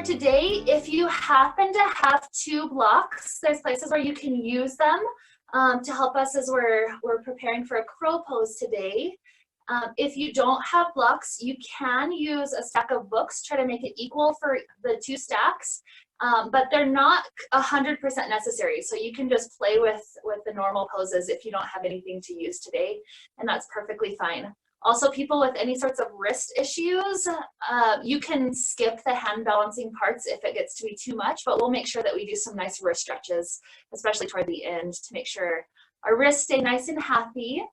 today, if you happen to have two blocks, there's places where you can use them to help us as we're preparing for a crow pose today. If you don't have blocks, you can use a stack of books, try to make it equal for the two stacks, but they're not 100% necessary. So you can just play with the normal poses if you don't have anything to use today, and that's perfectly fine. Also, people with any sorts of wrist issues, you can skip the hand balancing parts if it gets to be too much, but we'll make sure that we do some nice wrist stretches, especially toward the end, to make sure our wrists stay nice and happy.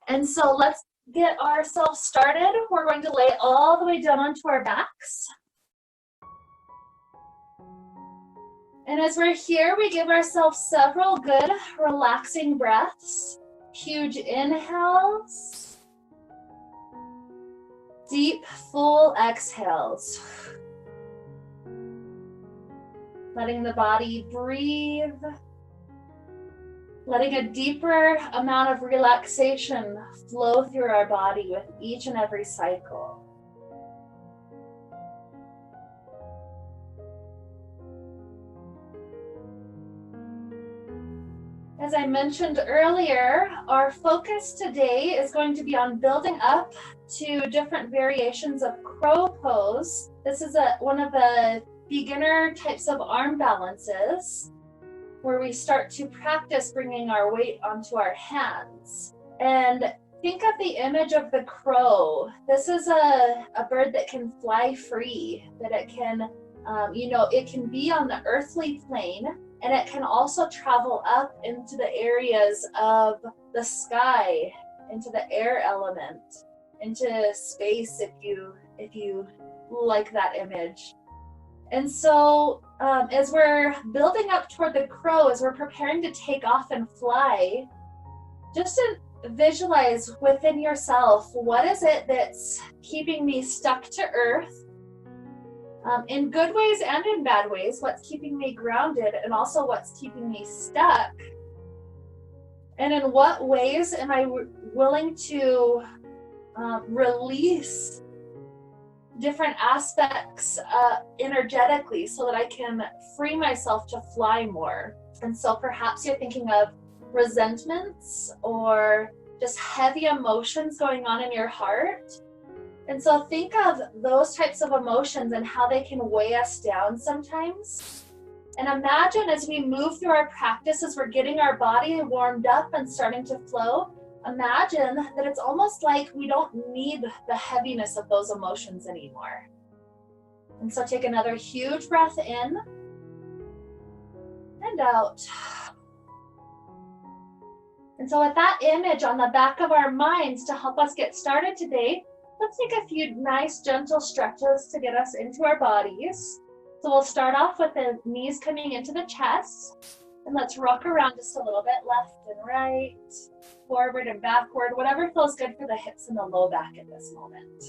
And so let's get ourselves started. We're going to lay all the way down onto our backs. And as we're here, we give ourselves several good relaxing breaths. Huge inhales. Deep, full exhales. Letting the body breathe. Letting a deeper amount of relaxation flow through our body with each and every cycle. As I mentioned earlier, our focus today is going to be on building up to different variations of crow pose. This is one of the beginner types of arm balances where we start to practice bringing our weight onto our hands. And think of the image of the crow. This is a bird that can fly free, that it can, it can be on the earthly plane, and it can also travel up into the areas of the sky, into the air element, into space if you like that image. And so as we're building up toward the crow, as we're preparing to take off and fly, just to visualize within yourself, what is it that's keeping me stuck to earth? In good ways and in bad ways, what's keeping me grounded, and also what's keeping me stuck? And in what ways am I willing to release different aspects energetically so that I can free myself to fly more? And so perhaps you're thinking of resentments or just heavy emotions going on in your heart. And so think of those types of emotions and how they can weigh us down sometimes. And imagine as we move through our practice, as we're getting our body warmed up and starting to flow, imagine that it's almost like we don't need the heaviness of those emotions anymore. And so take another huge breath in and out. And so with that image on the back of our minds to help us get started today, let's take a few nice gentle stretches to get us into our bodies. So we'll start off with the knees coming into the chest, and let's rock around just a little bit, left and right, forward and backward, whatever feels good for the hips and the low back at this moment.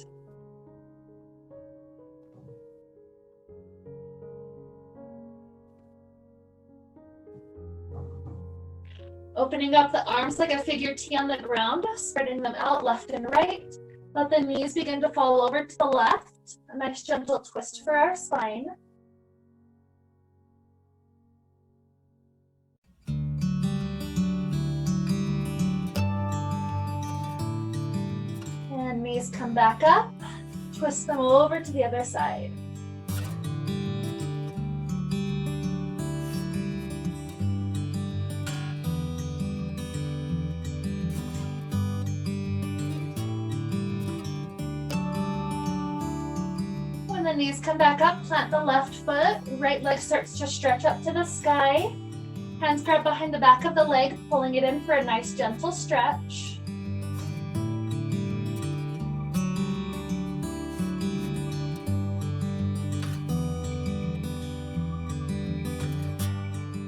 Opening up the arms like a figure T on the ground, spreading them out left and right. Let the knees begin to fall over to the left. A nice gentle twist for our spine. And knees come back up. Twist them over to the other side. When the knees come back up, plant the left foot. Right leg starts to stretch up to the sky. Hands grab behind the back of the leg, pulling it in for a nice gentle stretch.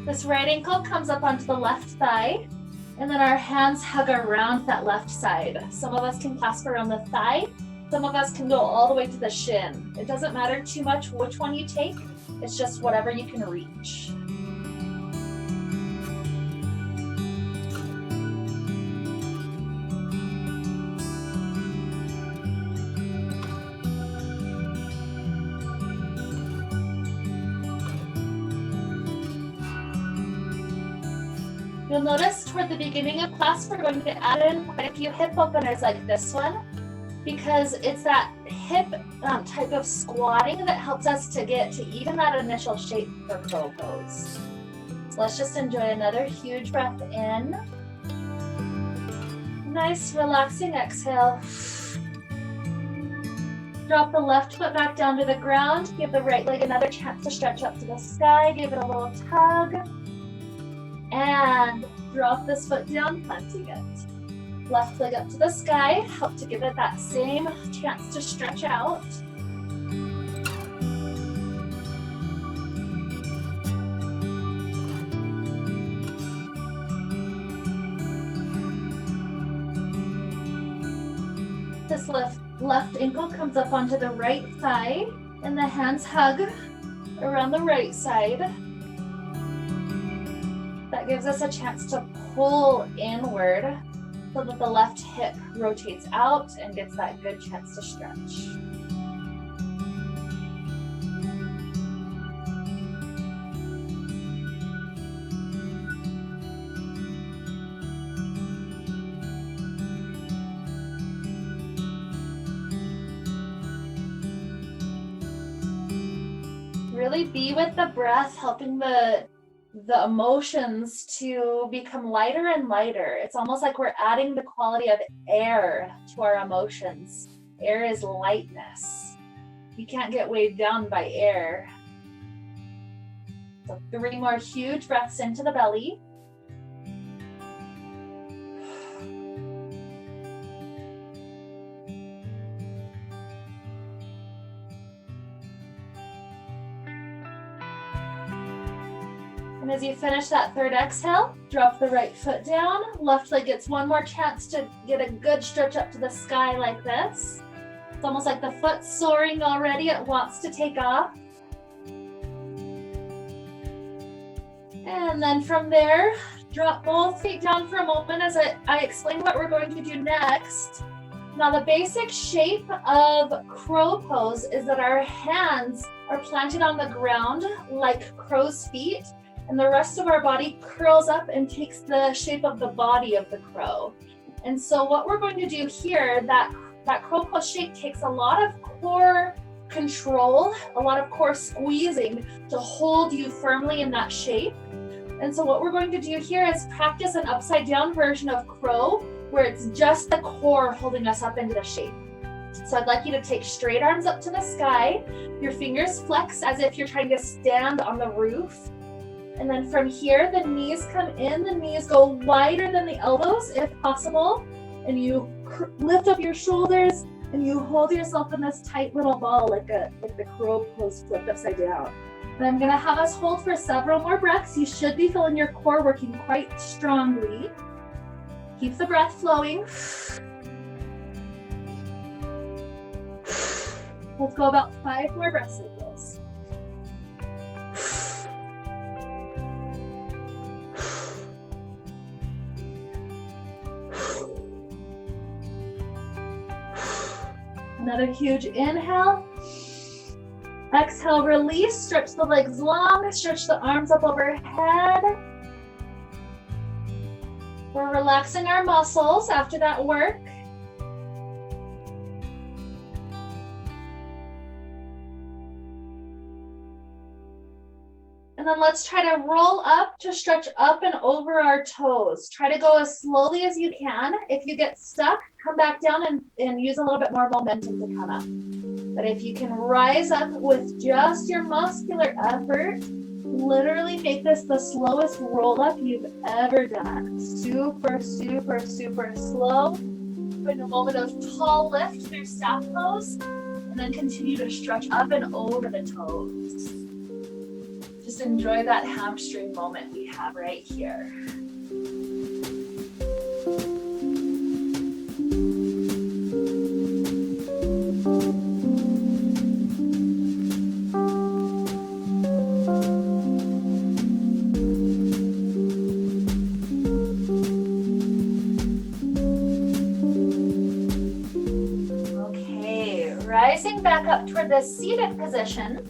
This right ankle comes up onto the left thigh, and then our hands hug around that left side. Some of us can clasp around the thigh. Some of us can go all the way to the shin. It doesn't matter too much which one you take. It's just whatever you can reach. You'll notice toward the beginning of class, we're going to add in quite a few hip openers like this one, because it's that hip type of squatting that helps us to get to even that initial shape for crow pose. So let's just enjoy another huge breath in. Nice relaxing exhale. Drop the left foot back down to the ground. Give the right leg another chance to stretch up to the sky. Give it a little tug. And drop this foot down, planting it. Left leg up to the sky. Help to give it that same chance to stretch out. This left ankle comes up onto the right thigh, and the hands hug around the right side. That gives us a chance to pull inward so that the left hip rotates out and gets that good chance to stretch. Really be with the breath, helping the emotions to become lighter and lighter. It's almost like we're adding the quality of air to our emotions. Air is lightness. You can't get weighed down by air. So 3 more huge breaths into the belly. And as you finish that third exhale, drop the right foot down. Left leg gets one more chance to get a good stretch up to the sky like this. It's almost like the foot's soaring already. It wants to take off. And then from there, drop both feet down for a moment as I explain what we're going to do next. Now, the basic shape of crow pose is that our hands are planted on the ground like crow's feet, and the rest of our body curls up and takes the shape of the body of the crow. And so what we're going to do here, that crow pose shape takes a lot of core control, a lot of core squeezing to hold you firmly in that shape. And so what we're going to do here is practice an upside down version of crow, where it's just the core holding us up into the shape. So I'd like you to take straight arms up to the sky, your fingers flex as if you're trying to stand on the roof. And then from here, the knees come in, the knees go wider than the elbows if possible, and you lift up your shoulders and you hold yourself in this tight little ball like the crow pose flipped upside down. And I'm gonna have us hold for several more breaths. You should be feeling your core working quite strongly. Keep the breath flowing. Let's go about 5 more breath cycles. Another huge inhale. Exhale, release, stretch the legs long, stretch the arms up overhead. We're relaxing our muscles after that work. And then let's try to roll up to stretch up and over our toes. Try to go as slowly as you can. If you get stuck, come back down and use a little bit more momentum to come up. But if you can rise up with just your muscular effort, literally make this the slowest roll up you've ever done. Super, super, super slow. Put a moment of tall lift through staff pose, and then continue to stretch up and over the toes. Just enjoy that hamstring moment we have right here. Okay, rising back up toward the seated position.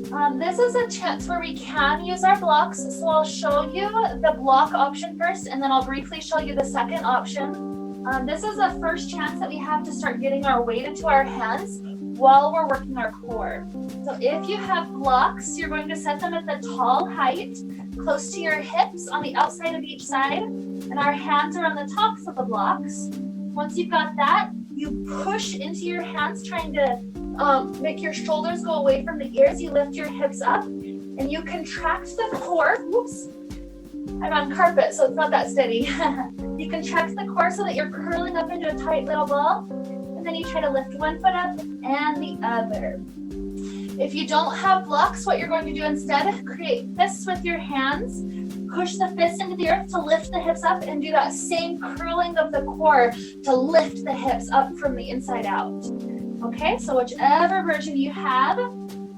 This is a chance where we can use our blocks. So I'll show you the block option first, and then I'll briefly show you the second option. This is the first chance that we have to start getting our weight into our hands while we're working our core. So if you have blocks, you're going to set them at the tall height, close to your hips on the outside of each side, and our hands are on the tops of the blocks. Once you've got that, you push into your hands, trying to make your shoulders go away from the ears. You lift your hips up and you contract the core. Whoops, I'm on carpet, so it's not that steady. You contract the core so that you're curling up into a tight little ball, and then you try to lift one foot up and the other. If you don't have blocks, what you're going to do instead, create fists with your hands, push the fists into the earth to lift the hips up, and do that same curling of the core to lift the hips up from the inside out. Okay, so whichever version you have,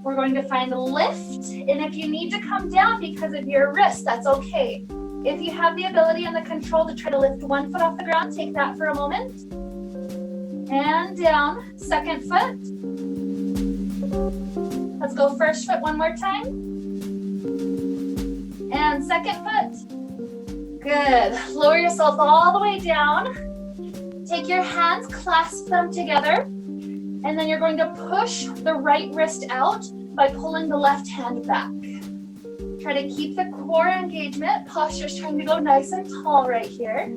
we're going to find a lift, and if you need to come down because of your wrist, that's okay. If you have the ability and the control to try to lift one foot off the ground, take that for a moment. And down, second foot. Let's go first foot one more time. And second foot. Good. Lower yourself all the way down. Take your hands, clasp them together, and then you're going to push the right wrist out by pulling the left hand back. Try to keep the core engagement. Posture's trying to go nice and tall right here.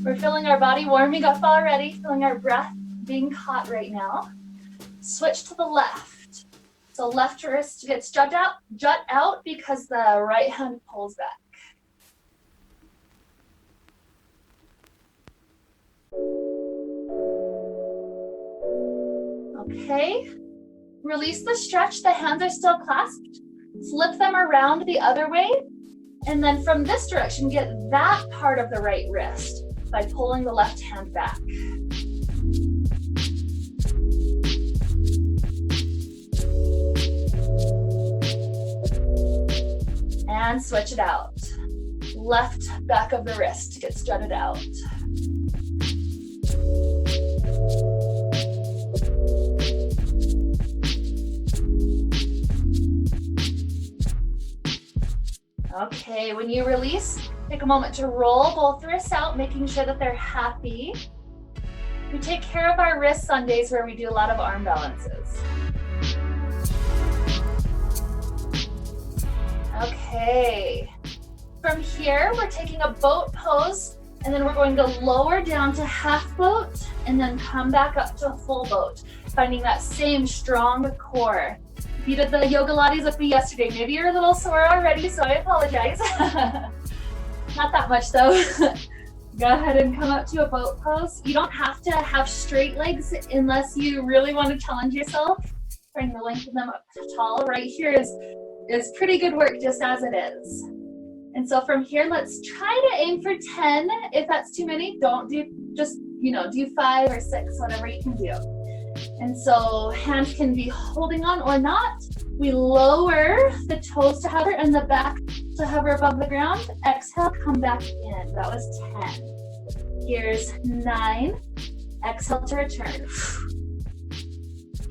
We're feeling our body warming up already, feeling our breath being caught right now. Switch to the left. So left wrist gets jut out because the right hand pulls back. Okay, release the stretch. The hands are still clasped. Flip them around the other way. And then from this direction, get that part of the right wrist by pulling the left hand back. And switch it out. Left back of the wrist gets jutted out. Okay, when you release, take a moment to roll both wrists out, making sure that they're happy. We take care of our wrists on days where we do a lot of arm balances. Okay, from here, we're taking a boat pose, and then we're going to lower down to half boat, and then come back up to a full boat, finding that same strong core. If you did the yoga lattes with me yesterday, maybe you're a little sore already, so I apologize. Not that much though. Go ahead and come up to a boat pose. You don't have to have straight legs unless you really want to challenge yourself. Trying to lengthen them up tall. Right here is pretty good work just as it is. And so from here, let's try to aim for 10. If that's too many, don't do, just, do 5 or 6, whatever you can do. And so hands can be holding on or not. We lower the toes to hover and the back to hover above the ground. Exhale, come back in. That was 10. Here's 9. Exhale to return.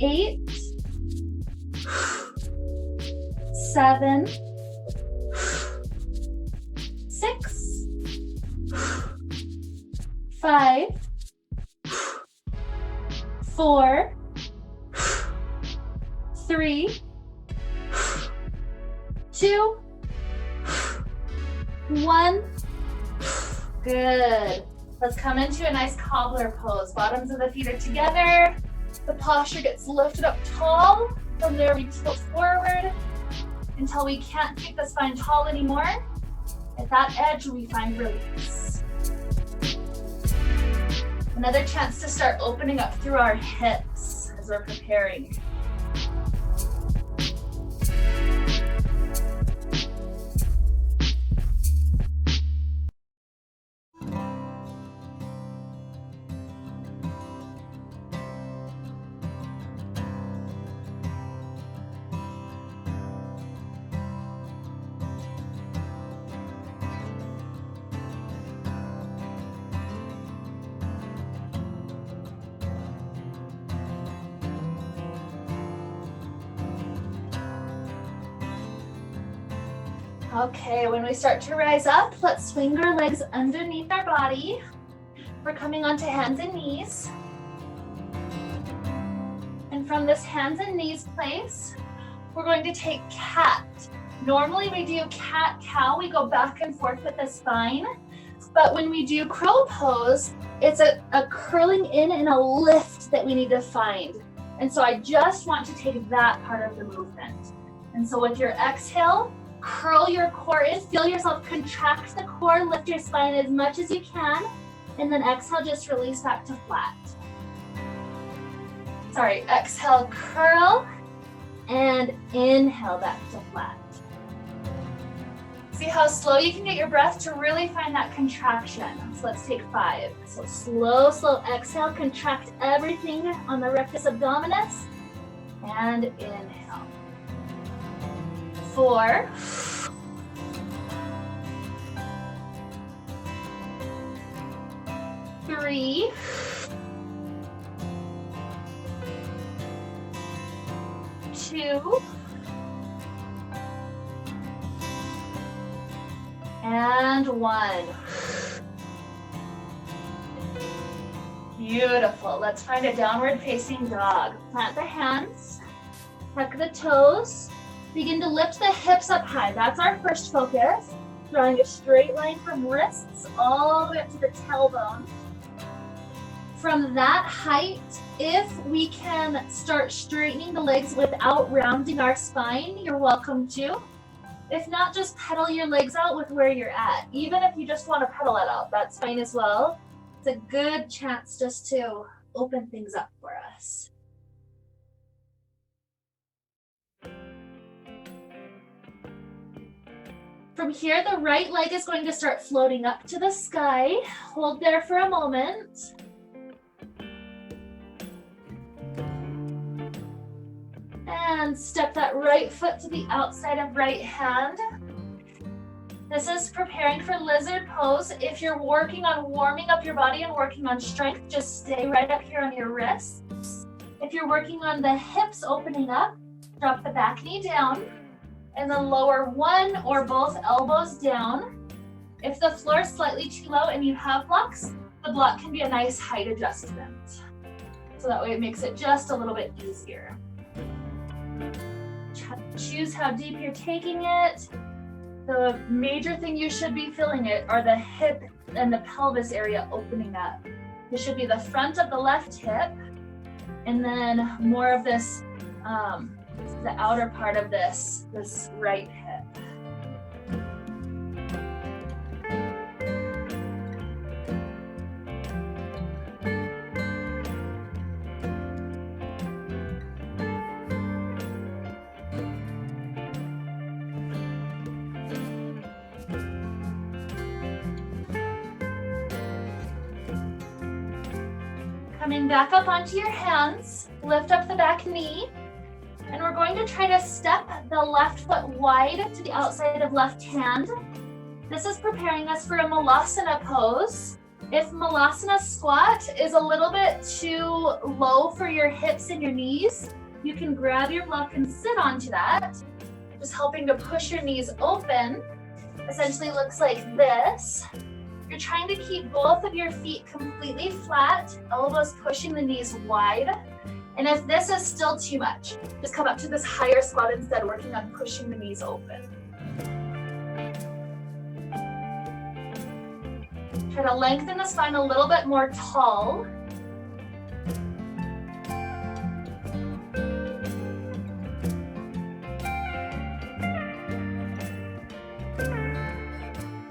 8. 7. 6. 5. 4. 3. 2. 1. Good. Let's come into a nice cobbler pose. Bottoms of the feet are together. The posture gets lifted up tall. From there, we tilt forward until we can't keep the spine tall anymore. At that edge, we find release. Another chance to start opening up through our hips as we're preparing. Okay, when we start to rise up, let's swing our legs underneath our body. We're coming onto hands and knees. And from this hands and knees place, we're going to take cat. Normally we do cat, cow, we go back and forth with the spine. But when we do crow pose, it's a curling in and a lift that we need to find. And so I just want to take that part of the movement. And so with your exhale, curl your core in, feel yourself contract the core, lift your spine as much as you can, and then exhale, just release back to flat. Sorry, exhale, curl, and inhale back to flat. See how slow you can get your breath to really find that contraction. So let's take 5. So slow, slow exhale, contract everything on the rectus abdominis, and inhale. 4. 3. 2. And 1. Beautiful. Let's find a downward facing dog. Plant the hands, tuck the toes, begin to lift the hips up high. That's our first focus. Drawing a straight line from wrists all the way up to the tailbone. From that height, if we can start straightening the legs without rounding our spine, you're welcome to. If not, just pedal your legs out with where you're at. Even if you just want to pedal it out, that's fine as well. It's a good chance just to open things up for us. From here, the right leg is going to start floating up to the sky. Hold there for a moment. And step that right foot to the outside of right hand. This is preparing for lizard pose. If you're working on warming up your body and working on strength, just stay right up here on your wrists. If you're working on the hips opening up, drop the back knee down and then lower one or both elbows down. If the floor is slightly too low and you have blocks, the block can be a nice height adjustment. So that way it makes it just a little bit easier. Choose how deep you're taking it. The major thing you should be feeling it are the hip and the pelvis area opening up. This should be the front of the left hip, and then more of this, the outer part of this right hip. Coming back up onto your hands, lift up the back knee, and we're going to try to step the left foot wide to the outside of left hand. This is preparing us for a Malasana pose. If Malasana squat is a little bit too low for your hips and your knees, you can grab your block and sit onto that, just helping to push your knees open. Essentially looks like this. You're trying to keep both of your feet completely flat, elbows pushing the knees wide. And if this is still too much, just come up to this higher squat instead, working on pushing the knees open. Try to lengthen the spine a little bit more tall.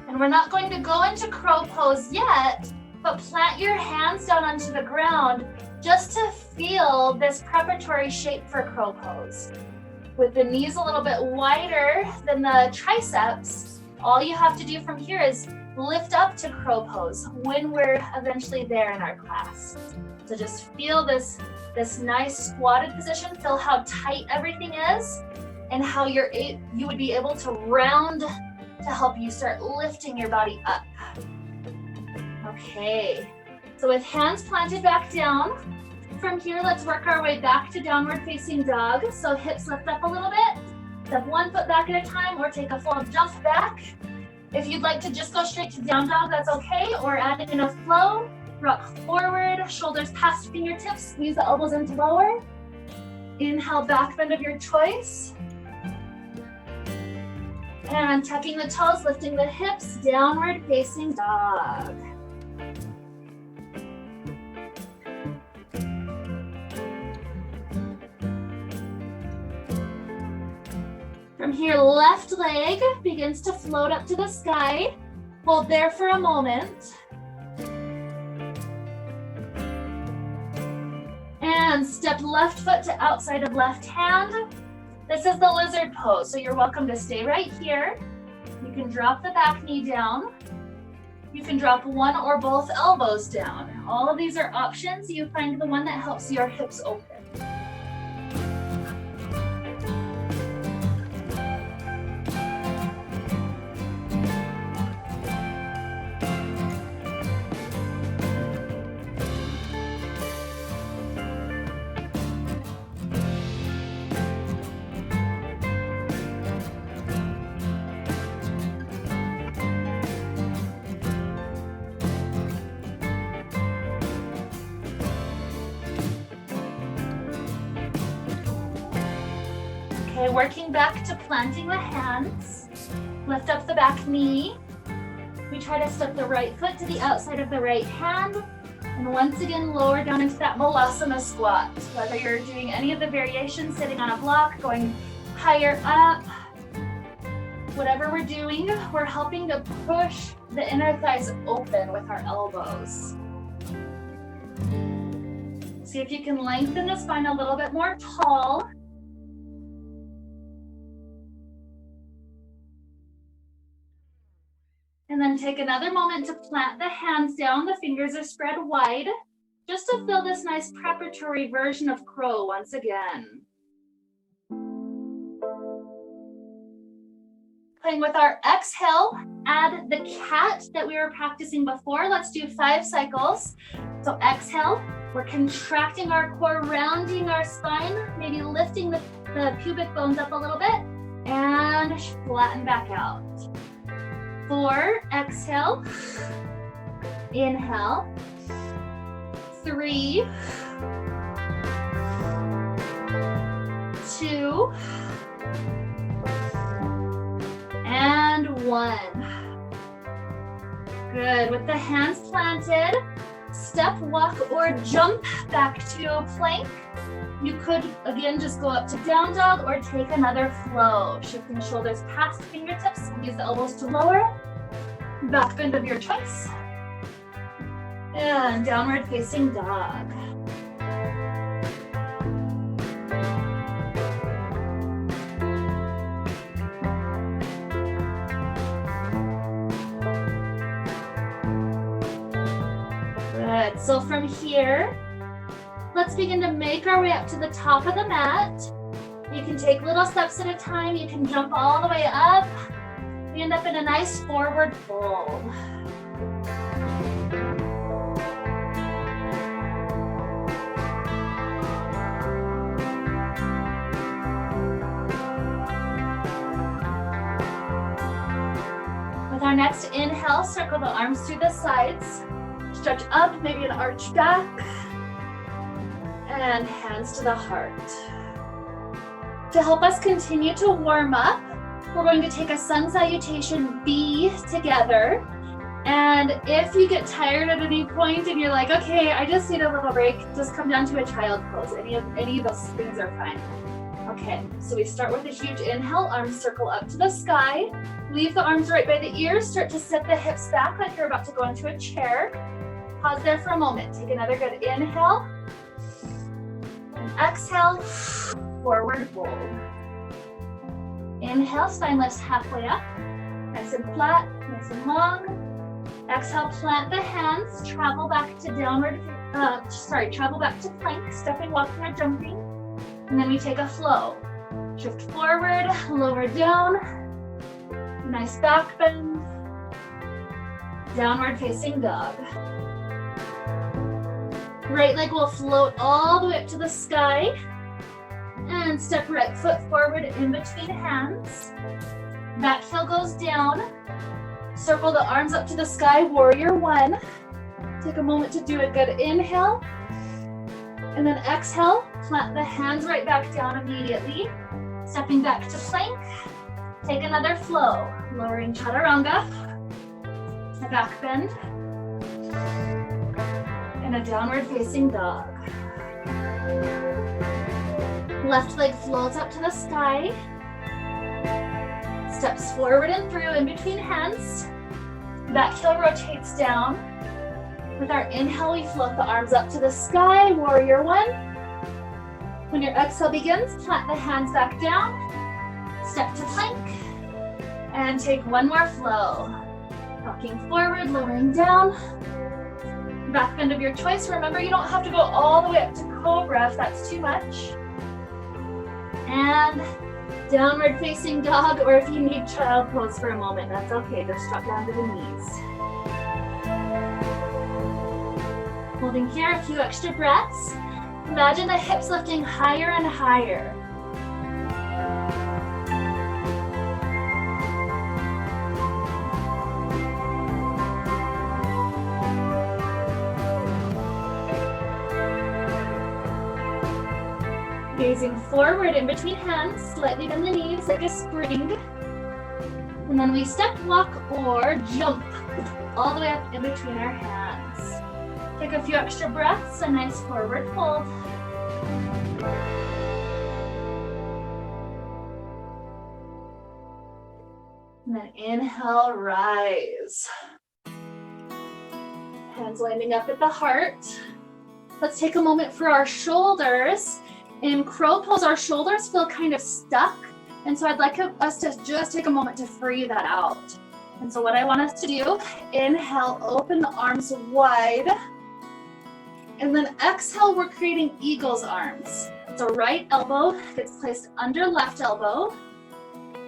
And we're not going to go into crow pose yet, but plant your hands down onto the ground just to feel this preparatory shape for crow pose. With the knees a little bit wider than the triceps, all you have to do from here is lift up to crow pose when we're eventually there in our class. So just feel this nice squatted position, feel how tight everything is, and how you would be able to round to help you start lifting your body up. Okay, so with hands planted back down, from here let's work our way back to downward facing dog. So hips lift up a little bit, step one foot back at a time or take a full jump back. If you'd like to just go straight to down dog, that's okay, or add in a flow. Rock forward, shoulders past fingertips, squeeze the elbows into lower. Inhale, back bend of your choice. And tucking the toes, lifting the hips, downward facing dog. From here, left leg begins to float up to the sky. Hold there for a moment. And step left foot to outside of left hand. This is the lizard pose, so you're welcome to stay right here. You can drop the back knee down. You can drop one or both elbows down. All of these are options. You find the one that helps your hips open. Okay, working back to planting the hands. Lift up the back knee. We try to step the right foot to the outside of the right hand. And once again, lower down into that Malasana squat. Whether you're doing any of the variations, sitting on a block, going higher up, whatever we're doing, we're helping to push the inner thighs open with our elbows. See if you can lengthen the spine a little bit more tall. And then take another moment to plant the hands down. The fingers are spread wide, just to feel this nice preparatory version of crow once again. Playing with our exhale, add the cat that we were practicing before. Let's do 5 cycles. So exhale, we're contracting our core, rounding our spine, maybe lifting the pubic bones up a little bit, and flatten back out. 4, exhale, inhale, 3, 2, and 1. Good, with the hands planted, step, walk, or jump back to plank. You could, again, just go up to down dog or take another flow. Shifting shoulders past fingertips, squeeze the elbows to lower. Back bend of your choice. And downward facing dog. Good, so from here, let's begin to make our way up to the top of the mat. You can take little steps at a time. You can jump all the way up. We end up in a nice forward fold. With our next inhale, circle the arms to the sides. Stretch up, maybe an arch back. And hands to the heart. To help us continue to warm up, we're going to take a sun salutation B together. And if you get tired at any point and you're like, okay, I just need a little break, just come down to a child pose. Any of those things are fine. Okay, so we start with a huge inhale, arms circle up to the sky. Leave the arms right by the ears, start to set the hips back like you're about to go into a chair. Pause there for a moment. Take another good inhale. And exhale, forward fold. Inhale, spine lifts halfway up. Nice and flat, nice and long. Exhale, plant the hands, travel back to travel back to plank, stepping, walking, or jumping. And then we take a flow. Shift forward, lower down. Nice back bend. Downward facing dog. Right leg will float all the way up to the sky. And step right foot forward in between hands. Back heel goes down. Circle the arms up to the sky, warrior one. Take a moment to do a good inhale. And then exhale, plant the hands right back down immediately. Stepping back to plank. Take another flow. Lowering chaturanga. A back bend. And a downward facing dog. Left leg floats up to the sky. Steps forward and through in between hands. Back heel rotates down. With our inhale, we float the arms up to the sky, warrior one. When your exhale begins, plant the hands back down. Step to plank. And take one more flow. Rocking forward, lowering down. Back bend of your choice. Remember, you don't have to go all the way up to cobra if that's too much. And downward facing dog, or if you need child pose for a moment, that's okay. Just drop down to the knees. Holding here a few extra breaths. Imagine the hips lifting higher and higher. Gazing forward in between hands, slightly bend the knees like a spring. And then we step, walk, or jump all the way up in between our hands. Take a few extra breaths, a nice forward fold. And then inhale, rise. Hands lining up at the heart. Let's take a moment for our shoulders. In crow pose, our shoulders feel kind of stuck. And so I'd like us to just take a moment to free that out. And so what I want us to do, inhale, open the arms wide. And then exhale, we're creating eagle's arms. So right elbow gets placed under left elbow.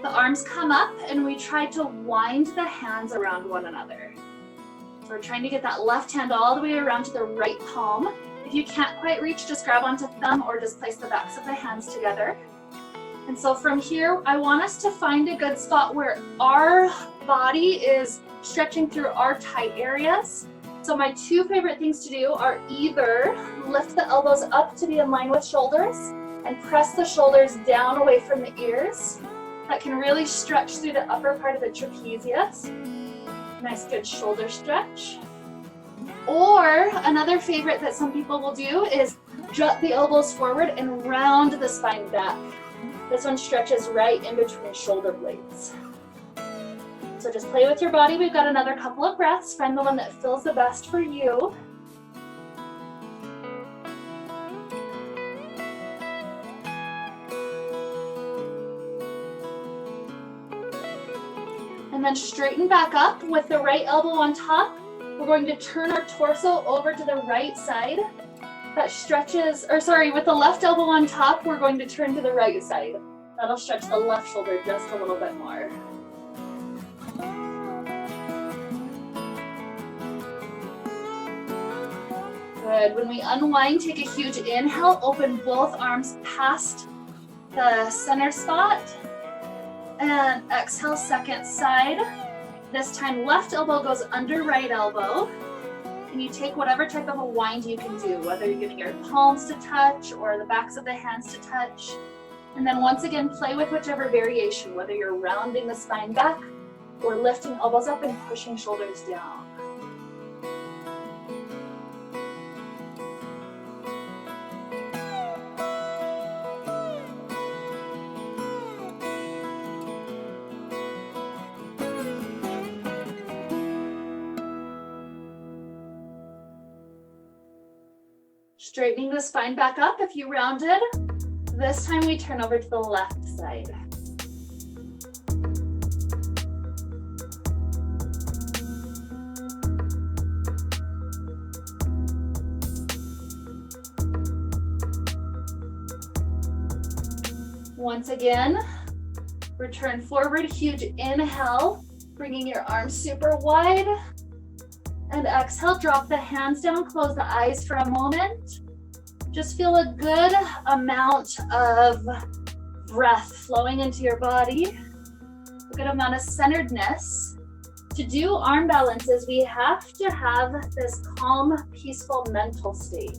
The arms come up and we try to wind the hands around one another. So we're trying to get that left hand all the way around to the right palm. If you can't quite reach, just grab onto thumb or just place the backs of the hands together. And so from here, I want us to find a good spot where our body is stretching through our tight areas. So my two favorite things to do are either lift the elbows up to be in line with shoulders and press the shoulders down away from the ears. That can really stretch through the upper part of the trapezius. Nice good shoulder stretch. Or another favorite that some people will do is jut the elbows forward and round the spine back. This one stretches right in between shoulder blades. So just play with your body. We've got another couple of breaths. Find the one that feels the best for you. And then straighten back up with the right elbow on top. We're going to turn our torso over to the right side. That stretches, with the left elbow on top, we're going to turn to the right side. That'll stretch the left shoulder just a little bit more. Good. When we unwind, take a huge inhale, open both arms past the center spot. And exhale, second side. This time, left elbow goes under right elbow. And you take whatever type of a wind you can do, whether you're getting your palms to touch or the backs of the hands to touch. And then once again, play with whichever variation, whether you're rounding the spine back or lifting elbows up and pushing shoulders down. Straightening the spine back up if you rounded. This time we turn over to the left side. Once again, return forward, huge inhale, bringing your arms super wide. And exhale, drop the hands down, close the eyes for a moment. Just feel a good amount of breath flowing into your body, a good amount of centeredness. To do arm balances, we have to have this calm, peaceful mental state.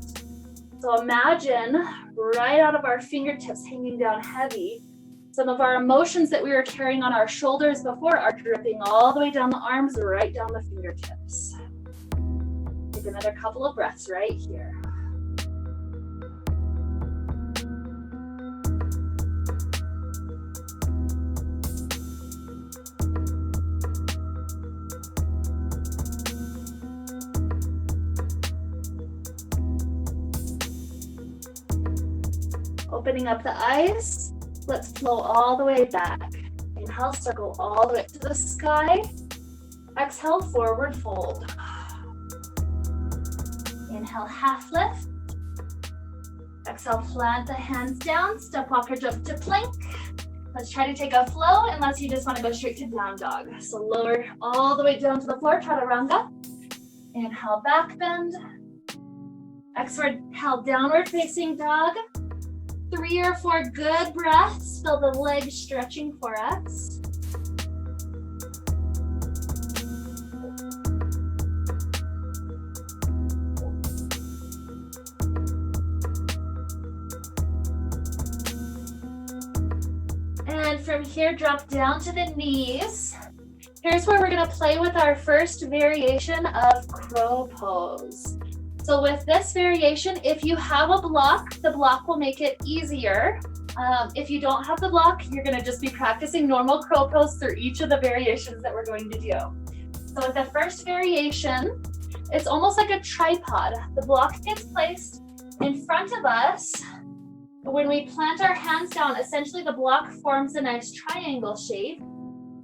So imagine right out of our fingertips hanging down heavy, some of our emotions that we were carrying on our shoulders before are dripping all the way down the arms, right down the fingertips. Take another couple of breaths right here. Opening up the eyes, let's flow all the way back. Inhale, circle all the way to the sky. Exhale, forward fold. Inhale, half lift. Exhale, plant the hands down, step, walk, or jump to plank. Let's try to take a flow unless you just want to go straight to down dog. So lower all the way down to the floor, chaturanga. Inhale, back bend. Exhale, downward facing dog. 3 or 4 good breaths. Feel the legs stretching for us. And from here, drop down to the knees. Here's where we're going to play with our first variation of crow pose. So with this variation, if you have a block, the block will make it easier. If you don't have the block, you're going to just be practicing normal crow pose through each of the variations that we're going to do. So with the first variation, it's almost like a tripod. The block gets placed in front of us. When we plant our hands down, essentially the block forms a nice triangle shape.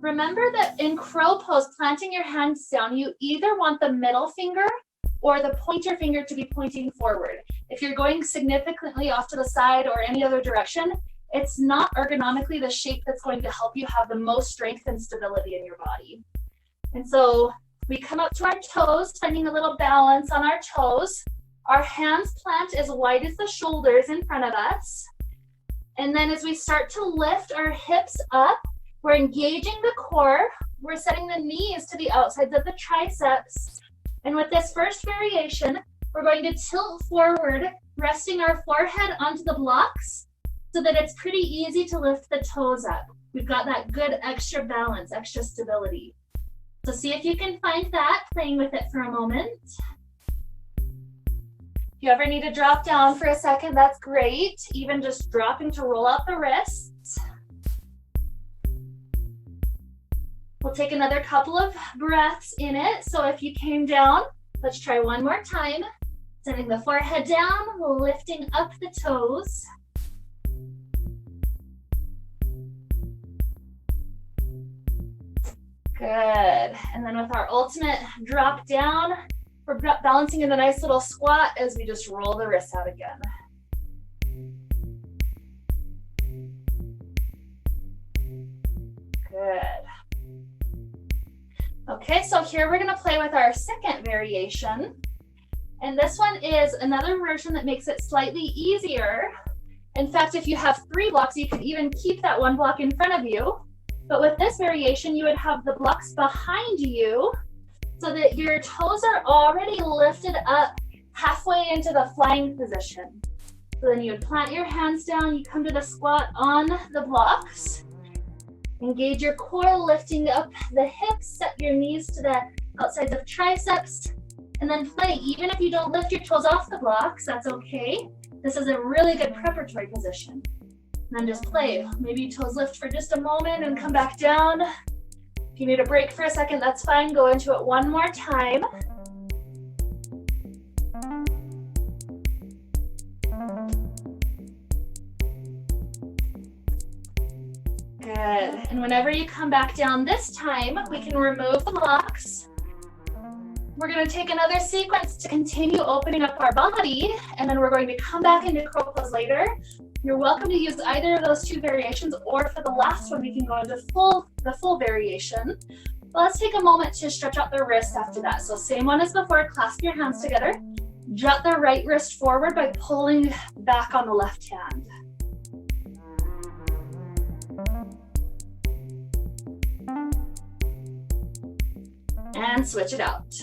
Remember that in crow pose, planting your hands down, you either want the middle finger or the pointer finger to be pointing forward. If you're going significantly off to the side or any other direction, it's not ergonomically the shape that's going to help you have the most strength and stability in your body. And so we come up to our toes, finding a little balance on our toes. Our hands plant as wide as the shoulders in front of us. And then as we start to lift our hips up, we're engaging the core. We're setting the knees to the outsides of the triceps. And with this first variation, we're going to tilt forward, resting our forehead onto the blocks so that it's pretty easy to lift the toes up. We've got that good extra balance, extra stability. So see if you can find that, playing with it for a moment. If you ever need to drop down for a second, that's great. Even just dropping to roll out the wrists. We'll take another couple of breaths in it. So if you came down, let's try one more time. Sending the forehead down, lifting up the toes. Good. And then with our ultimate drop down, we're balancing in a nice little squat as we just roll the wrists out again. Good. Okay, so here we're going to play with our second variation. And this one is another version that makes it slightly easier. In fact, if you have 3 blocks, you can even keep that 1 block in front of you. But with this variation, you would have the blocks behind you so that your toes are already lifted up halfway into the flying position. So then you would plant your hands down, you come to the squat on the blocks. Engage your core, lifting up the hips, set your knees to the outsides of triceps, and then play. Even if you don't lift your toes off the blocks, that's okay. This is a really good preparatory position. And then just play. Maybe toes lift for just a moment and come back down. If you need a break for a second, that's fine. Go into it one more time. Good. And whenever you come back down this time, we can remove the blocks. We're going to take another sequence to continue opening up our body, and then we're going to come back into crow pose later. You're welcome to use either of those 2 variations, or for the last one, we can go into the full variation. But let's take a moment to stretch out the wrists after that. So same one as before, clasp your hands together. Jut the right wrist forward by pulling back on the left hand. And switch it out.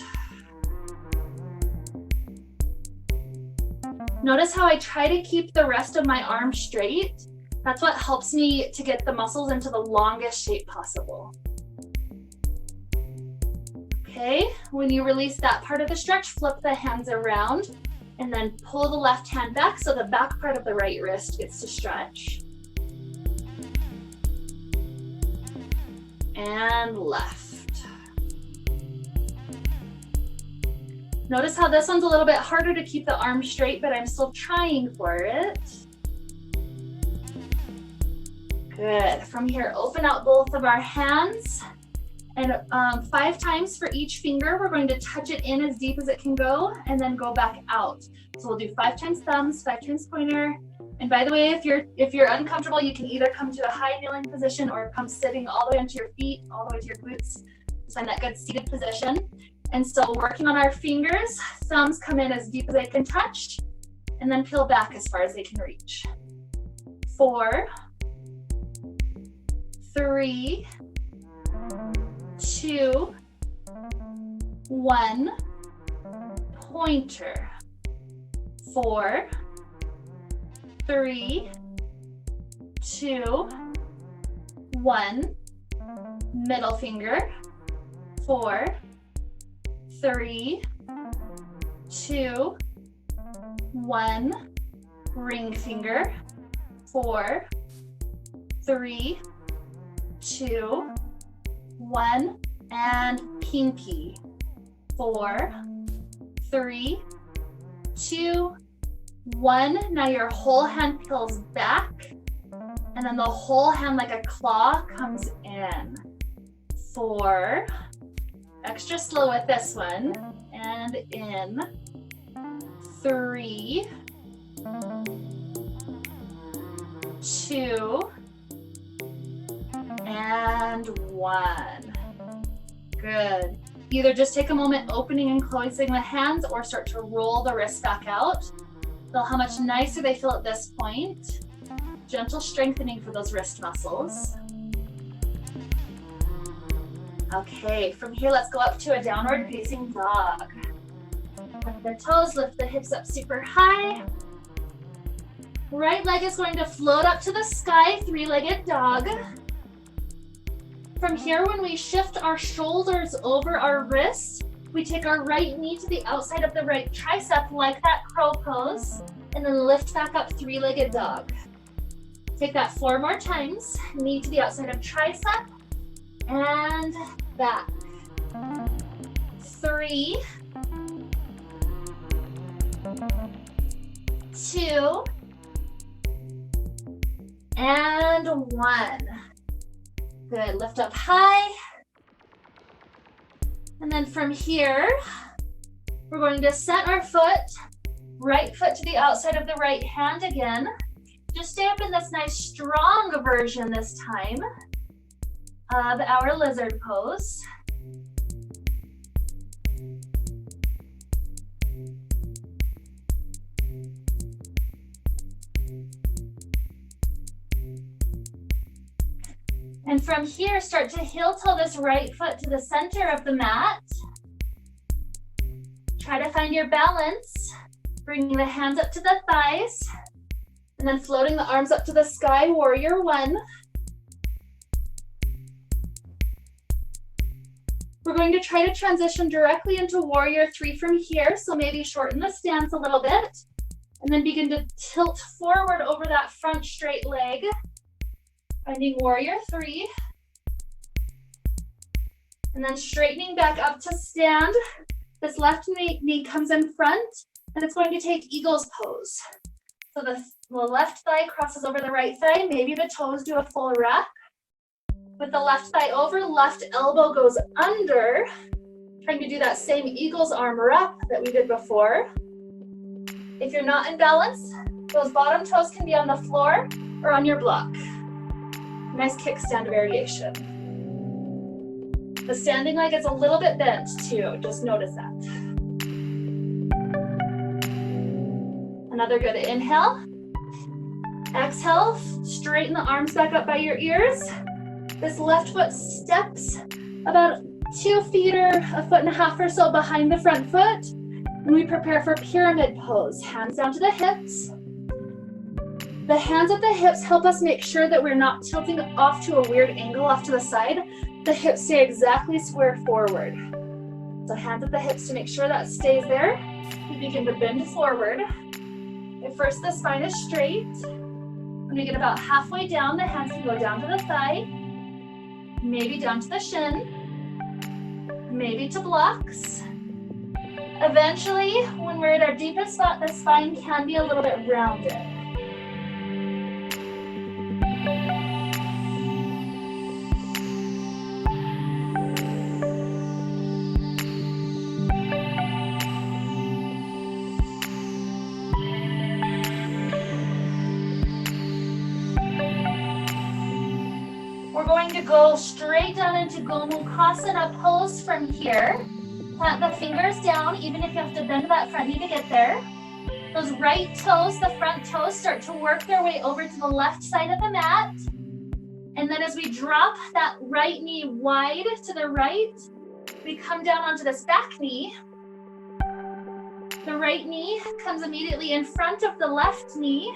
Notice how I try to keep the rest of my arm straight. That's what helps me to get the muscles into the longest shape possible. Okay, when you release that part of the stretch, flip the hands around and then pull the left hand back so the back part of the right wrist gets to stretch. And left. Notice how this one's a little bit harder to keep the arm straight, but I'm still trying for it. Good. From here, open out both of our hands. And 5 times for each finger, we're going to touch it in as deep as it can go and then go back out. So we'll do 5 times thumbs, 5 times pointer. And by the way, if you're uncomfortable, you can either come to a high kneeling position or come sitting all the way onto your feet, all the way to your glutes. Just find that good seated position. And still working on our fingers, thumbs come in as deep as they can touch, and then peel back as far as they can reach. 4, 3, 2, 1, pointer. 4, 3, 2, 1, middle finger. 4, 3, 2, 1, ring finger. 4, 3, 2, 1, and pinky. 4, 3, 2, 1. Now your whole hand peels back, and then the whole hand like a claw comes in. 4, extra slow with this one, and in. 3, 2, and 1. Good. Either just take a moment opening and closing the hands or start to roll the wrists back out. Feel how much nicer they feel at this point. Gentle strengthening for those wrist muscles. Okay, from here, let's go up to a downward facing dog. Tuck the toes, lift the hips up super high. Right leg is going to float up to the sky, 3-legged dog. From here, when we shift our shoulders over our wrists, we take our right knee to the outside of the right tricep like that crow pose, and then lift back up, 3-legged dog. Take that 4 more times, knee to the outside of tricep, and back. 3, 2, and 1. Good, lift up high. And then from here, we're going to set our foot, right foot to the outside of the right hand again. Just stay up in this nice strong version this time of our lizard pose. And from here, start to heel toe this right foot to the center of the mat. Try to find your balance, bringing the hands up to the thighs, and then floating the arms up to the sky, warrior 1. We're going to try to transition directly into warrior 3 from here, so maybe shorten the stance a little bit, and then begin to tilt forward over that front straight leg. Finding warrior 3, and then straightening back up to stand. This left knee comes in front, and it's going to take eagle's pose. So the left thigh crosses over the right thigh. Maybe the toes do a full wrap. With the left thigh over, left elbow goes under. Trying to do that same eagle's arm wrap that we did before. If you're not in balance, those bottom toes can be on the floor or on your block. Nice kickstand variation. The standing leg is a little bit bent too, just notice that. Another good inhale. Exhale, straighten the arms back up by your ears. This left foot steps about 2 feet or a foot and a half or so behind the front foot. And we prepare for pyramid pose. Hands down to the hips. The hands at the hips help us make sure that we're not tilting off to a weird angle off to the side. The hips stay exactly square forward. So hands at the hips to make sure that stays there. We begin to bend forward. At first, the spine is straight. When we get about halfway down, the hands can go down to the thigh, maybe down to the shin, maybe to blocks. Eventually, when we're at our deepest spot, the spine can be a little bit rounded. We're going to go straight down into Gomukhasana pose from here. Plant the fingers down, even if you have to bend that front knee to get there. Those right toes, the front toes, start to work their way over to the left side of the mat. And then as we drop that right knee wide to the right, we come down onto this back knee. The right knee comes immediately in front of the left knee,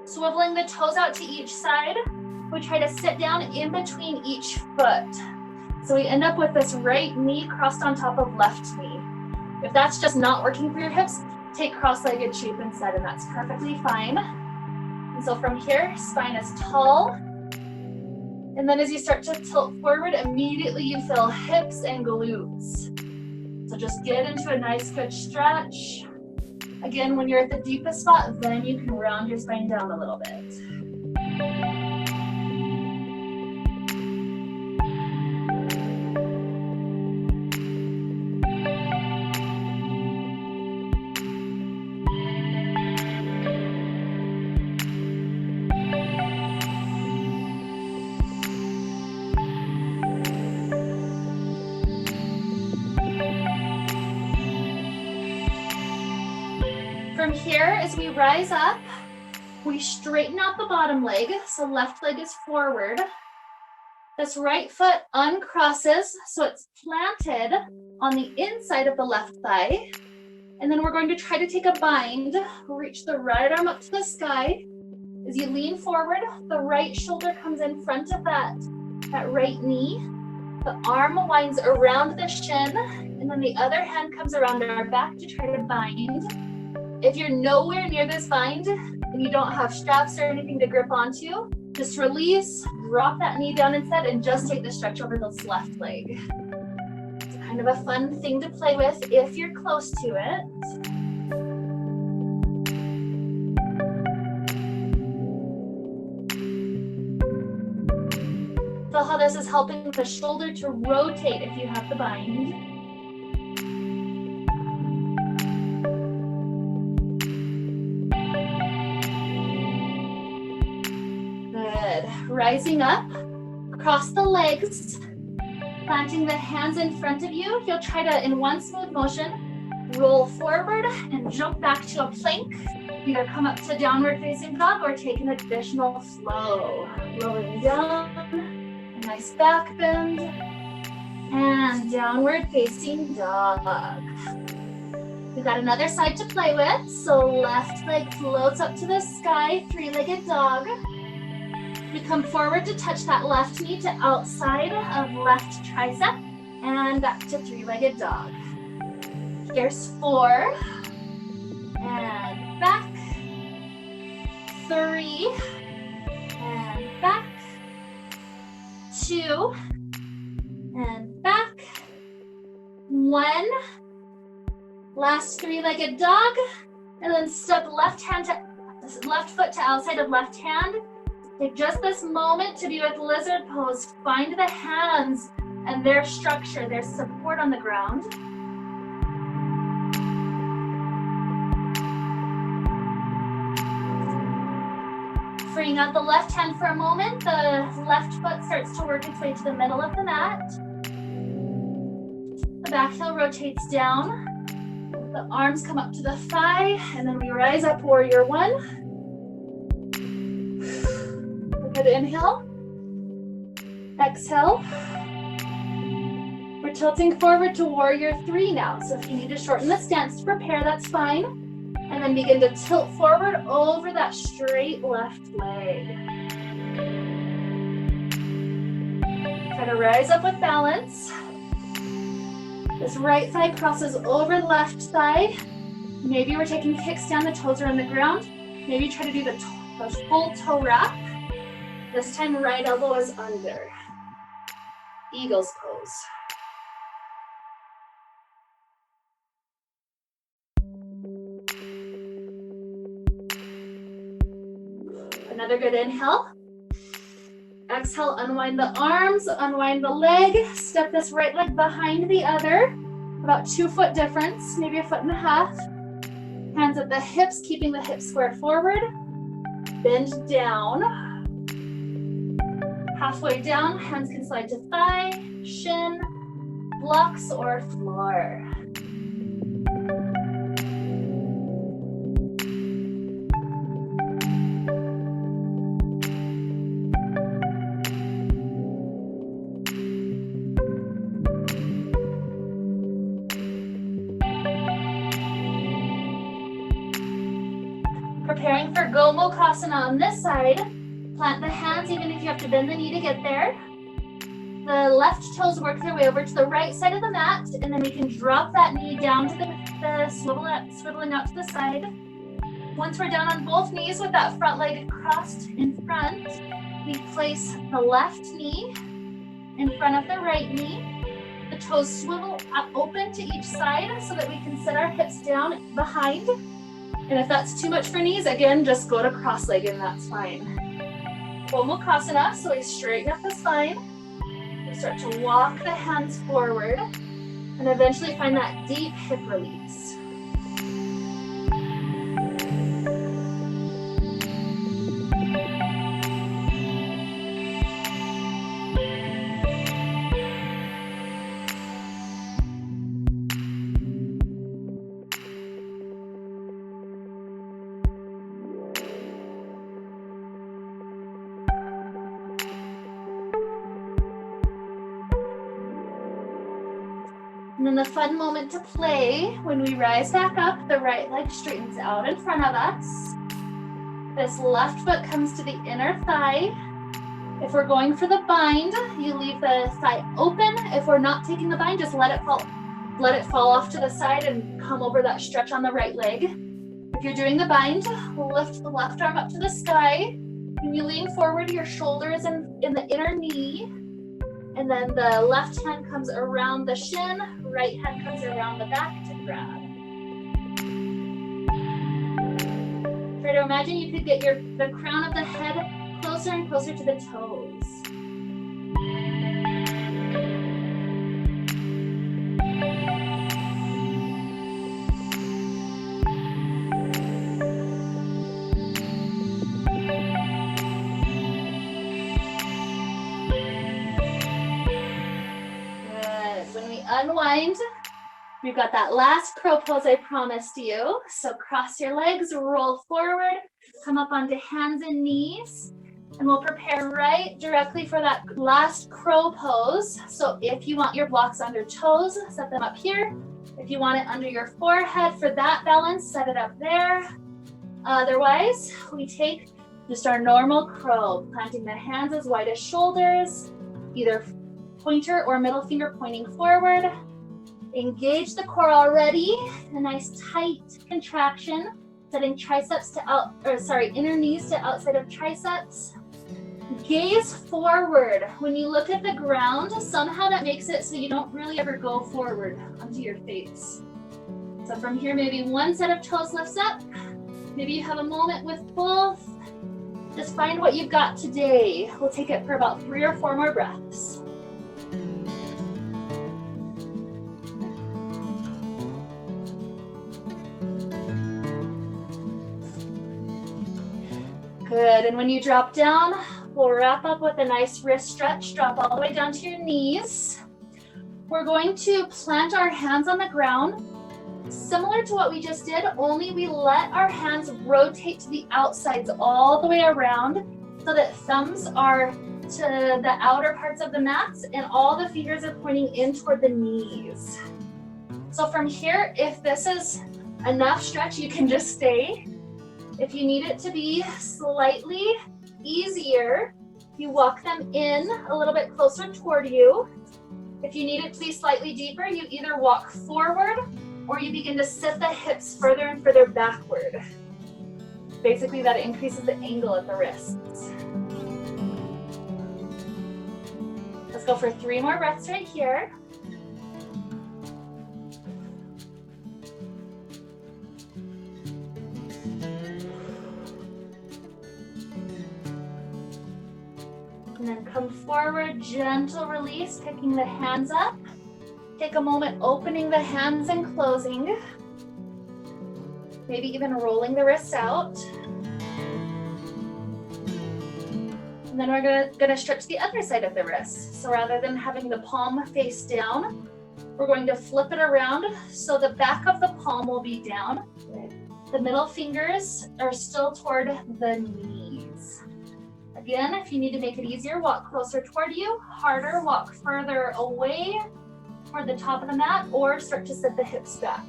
swiveling the toes out to each side. We try to sit down in between each foot. So we end up with this right knee crossed on top of left knee. If that's just not working for your hips, take cross-legged sheep instead, and that's perfectly fine. And so from here, spine is tall. And then as you start to tilt forward, immediately you feel hips and glutes. So just get into a nice good stretch. Again, when you're at the deepest spot, then you can round your spine down a little bit. From here, as we rise up, we straighten out the bottom leg, so left leg is forward. This right foot uncrosses, so it's planted on the inside of the left thigh. And then we're going to try to take a bind. Reach the right arm up to the sky. As you lean forward, the right shoulder comes in front of that right knee. The arm winds around the shin, and then the other hand comes around our back to try to bind. If you're nowhere near this bind and you don't have straps or anything to grip onto, just release, drop that knee down instead, and just take the stretch over this left leg. It's kind of a fun thing to play with if you're close to it. Feel how this is helping the shoulder to rotate if you have the bind. Rising up, cross the legs, planting the hands in front of you. You'll try to, in one smooth motion, roll forward and jump back to a plank. Either come up to downward facing dog or take an additional flow. Rolling down, a nice back bend, and downward facing dog. We've got another side to play with. So left leg floats up to the sky, three-legged dog. We come forward to touch that left knee to outside of left tricep and back to three-legged dog. Here's 4 and back, 3 and back, 2 and back, 1. Last three-legged dog, and then step left foot to outside of left hand. Take just this moment to be with lizard pose. Find the hands and their structure, their support on the ground. Freeing out the left hand for a moment, the left foot starts to work its way to the middle of the mat. The back heel rotates down. The The arms come up to the thigh, and then we rise up, warrior one. Good inhale. Exhale. We're tilting forward to warrior three now. So if you need to shorten the stance to prepare, that's fine. And then begin to tilt forward over that straight left leg. Try to rise up with balance. This right thigh crosses over the left thigh. Maybe we're taking kicks down, the toes are on the ground. Maybe try to do the full toe wrap. This time, right elbow is under. Eagle's pose. Another good inhale. Exhale, unwind the arms, unwind the leg. Step this right leg behind the other. About 2 foot difference, maybe 1.5 feet. Hands at the hips, keeping the hips square forward. Bend down. Halfway down, hands can slide to thigh, shin, blocks, or floor. Preparing for Gomukhasana on this side. Plant the hands even if you have to bend the knee to get there. The left toes work their way over to the right side of the mat, and then we can drop that knee down to the swiveling out to the side. Once we're down on both knees with that front leg crossed in front, we place the left knee in front of the right knee. The toes swivel up open to each side so that we can set our hips down behind. And if that's too much for knees, again, just go to cross-legged and that's fine. Gomukhasana, so we straighten up the spine. We start to walk the hands forward and eventually find that deep hip release. And then the fun moment to play, when we rise back up, the right leg straightens out in front of us. This left foot comes to the inner thigh. If we're going for the bind, you leave the thigh open. If we're not taking the bind, just let it fall off to the side and come over that stretch on the right leg. If you're doing the bind, lift the left arm up to the sky. When you lean forward, your shoulder is in the inner knee. And then the left hand comes around the shin, right hand comes around the back to grab. Try to imagine you could get the crown of the head closer and closer to the toes. Unwind. We've got that last crow pose I promised you. So cross your legs, roll forward, come up onto hands and knees, and we'll prepare right directly for that last crow pose. So if you want your blocks under toes, set them up here. If you want it under your forehead for that balance, set it up there. Otherwise, we take just our normal crow, planting the hands as wide as shoulders, either pointer or middle finger pointing forward. Engage the core already. A nice tight contraction, setting triceps to inner knees to outside of triceps. Gaze forward. When you look at the ground, somehow that makes it so you don't really ever go forward onto your face. So from here, maybe one set of toes lifts up. Maybe you have a moment with both. Just find what you've got today. We'll take it for about 3 or 4 more breaths. Good, and when you drop down, we'll wrap up with a nice wrist stretch. Drop all the way down to your knees. We're going to plant our hands on the ground Similar to what we just did, only we let our hands rotate to the outsides all the way around so that thumbs are to the outer parts of the mats and all the fingers are pointing in toward the knees. So from here, if this is enough stretch, you can just stay. If you need it to be slightly easier, you walk them in a little bit closer toward you. If you need it to be slightly deeper, you either walk forward or you begin to sit the hips further and further backward. Basically, that increases the angle at the wrists. Let's go for 3 more breaths right here. And then come forward, gentle release, picking the hands up. Take a moment opening the hands and closing. Maybe even rolling the wrists out. And then we're gonna stretch the other side of the wrist. So rather than having the palm face down, we're going to flip it around so the back of the palm will be down. The middle fingers are still toward the knees. Again, if you need to make it easier, walk closer toward you. Harder, walk further away toward the top of the mat or start to sit the hips back.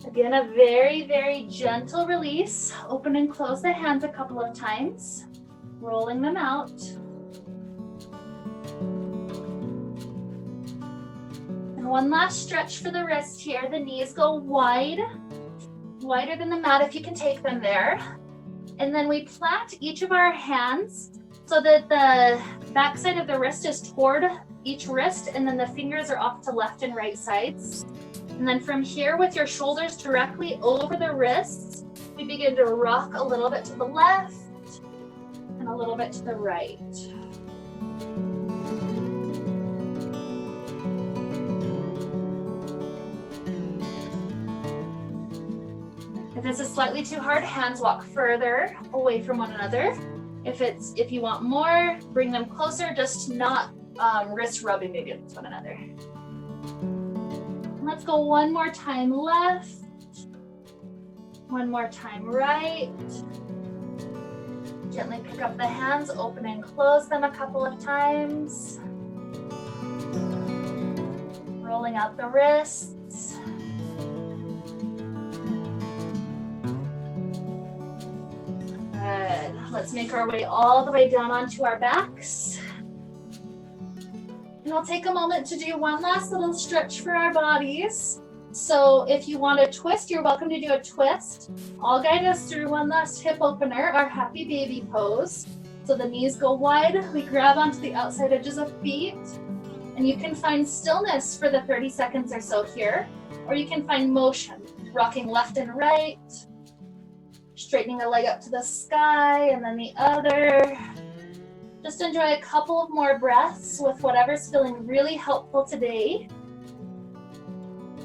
Again, a very, very gentle release. Open and close the hands a couple of times, rolling them out. And one last stretch for the wrist here. The knees go wide, wider than the mat if you can take them there. And then we plant each of our hands so that the backside of the wrist is toward each wrist, and then the fingers are off to left and right sides. And then from here, with your shoulders directly over the wrists, we begin to rock a little bit to the left and a little bit to the right. If this is slightly too hard, hands walk further away from one another. If you want more, bring them closer, just not wrist rubbing against one another. Let's go one more time left, one more time right. Gently pick up the hands, open and close them a couple of times. Rolling out the wrists. Good. Let's make our way all the way down onto our backs. And I'll take a moment to do one last little stretch for our bodies. So if you want to twist, you're welcome to do a twist. I'll guide us through one last hip opener, our happy baby pose. So the knees go wide, we grab onto the outside edges of feet, and you can find stillness for the 30 seconds or so here, or you can find motion, rocking left and right, straightening a leg up to the sky, and then the other. Just enjoy a couple of more breaths with whatever's feeling really helpful today,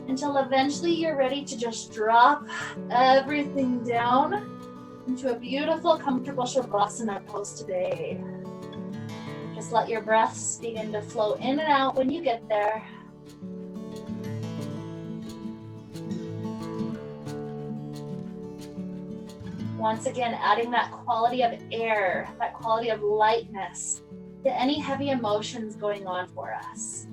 until eventually you're ready to just drop everything down into a beautiful, comfortable Shavasana pose today. Just let your breaths begin to flow in and out when you get there. Once again, adding that quality of air, that quality of lightness to any heavy emotions going on for us.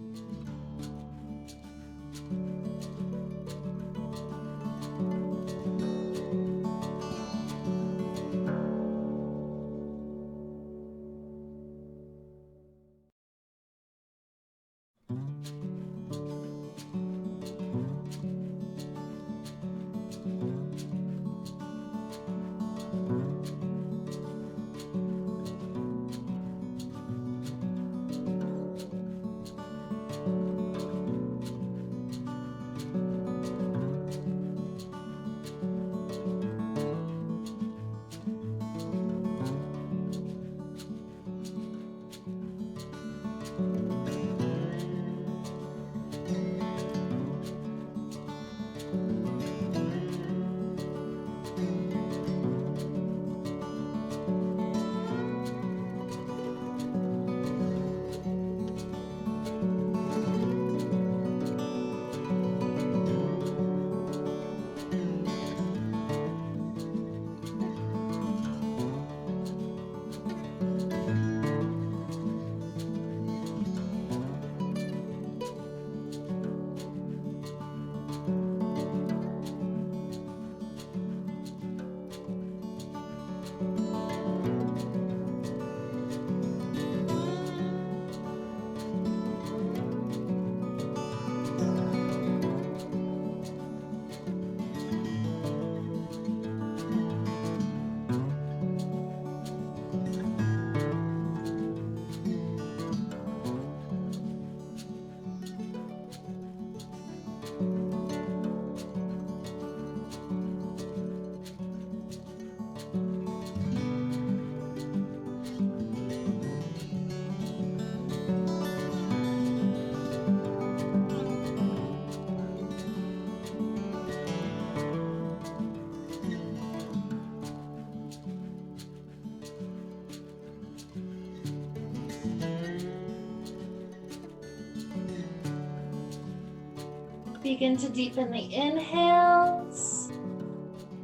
Begin to deepen the inhales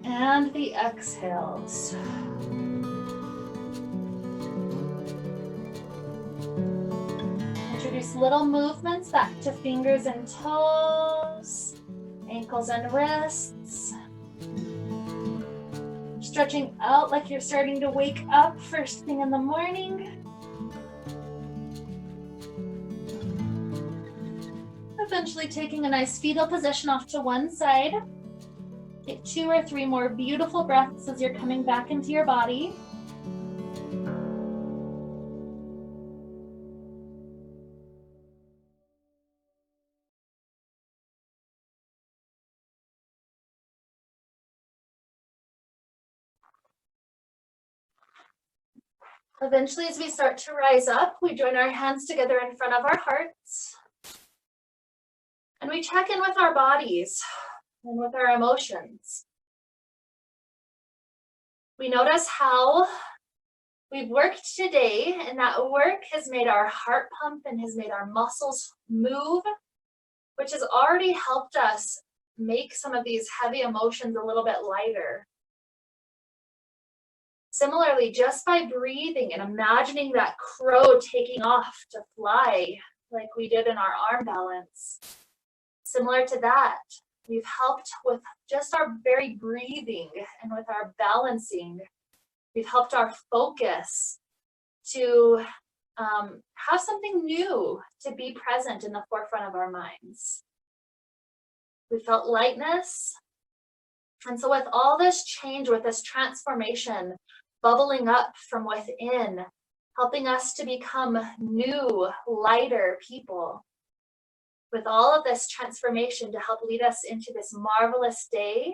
and the exhales. Introduce little movements back to fingers and toes, ankles and wrists. Stretching out like you're starting to wake up first thing in the morning. Eventually taking a nice fetal position off to one side. Take 2 or 3 more beautiful breaths as you're coming back into your body. Eventually, as we start to rise up, we join our hands together in front of our hearts. And we check in with our bodies and with our emotions. We notice how we've worked today, and that work has made our heart pump and has made our muscles move, which has already helped us make some of these heavy emotions a little bit lighter. Similarly, just by breathing and imagining that crow taking off to fly like we did in our arm balance, similar to that, we've helped with just our very breathing and with our balancing. We've helped our focus to have something new to be present in the forefront of our minds. We felt lightness. And so with all this change, with this transformation bubbling up from within, helping us to become new, lighter people, with all of this transformation to help lead us into this marvelous day,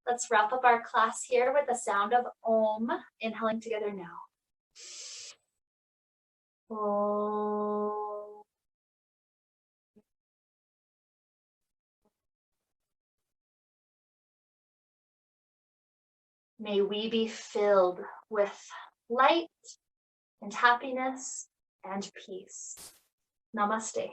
let's wrap up our class here with the sound of Om, inhaling together now. Om. May we be filled with light and happiness and peace. Namaste.